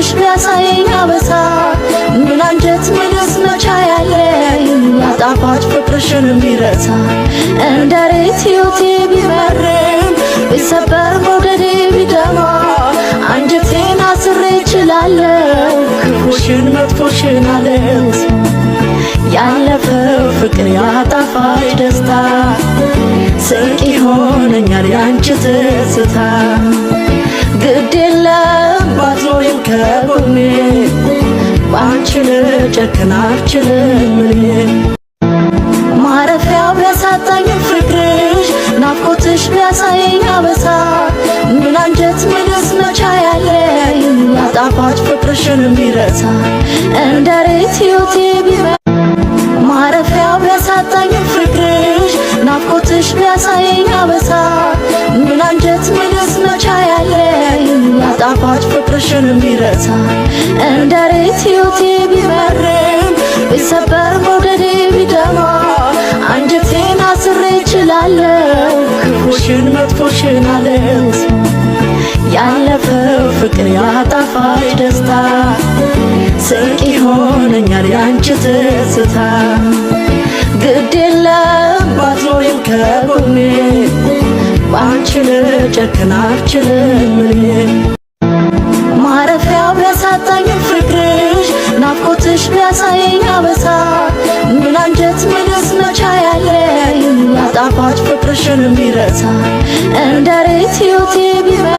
ናፍቆትሽ ቢያሳየኝ አበሳ ምን አንጀት ምንስ መቻ ያለኝ ያጣፋጭ ፍቅርሽን ቢረሳ እንደ ሬት ሕይወቴ ቢመርም ቢሰበር መውደዴ ቢደማ አንጀቴን አስሬ እችላለሁ ክፉሽን መጥፎሽን አለስ ያለፈው ፍቅር ያጣፋጭ ደስታ ስንቅ ይሆነኛል ያንቺ ትዝታ ግድ የለም ባትኖሪም ከጎኔ ባንቺ ልጨክን አልችልም እኔ ማረፊያው ቢያሳጣኝ ፍቅርሽ ናፍቆትሽ ቢያሳየኝ አበሳ ምን አንጀት ምንስ መቻ ያለኝ ያጣፋጭ ፍቅርሽን ቢረሳ እንደ ሬት ሕይወቴ ማረፊያው ቢያሳጣኝ ፍቅርሽ ናፍቆትሽ ቢያሳየኝ አበሳ ምን አንጀት ምንስ መቻ ያለኝ ያጣፋጭ ፍቅርሽን ቢረሳ እንደ ሬት ሕይወቴ ቢመርም ቢሰበር መውደዴ ቢደማ አንጀቴን አስሬ እችላለሁ ክፉሽን መጥፎሽን አለስ ያለፈው ፍቅር ያጣፋጭ ደስታ ስንቅ ይሆነኛል ያንቺ ትዝታ ግድ የለም ባትኖሪም ከጎኔ ባንቺ ልጨክን አልችልም እኔ ማረፊያው ቢያሳጣኝ ፍቅርሽ ናፍቆትሽ ቢያሳየኝ አበሳ ምን አንጀት ምንስ መቻ ያለኝ ያጣፋጭ ፍቅርሽን ቢረሳ እንደ ሬት ሕይወቴ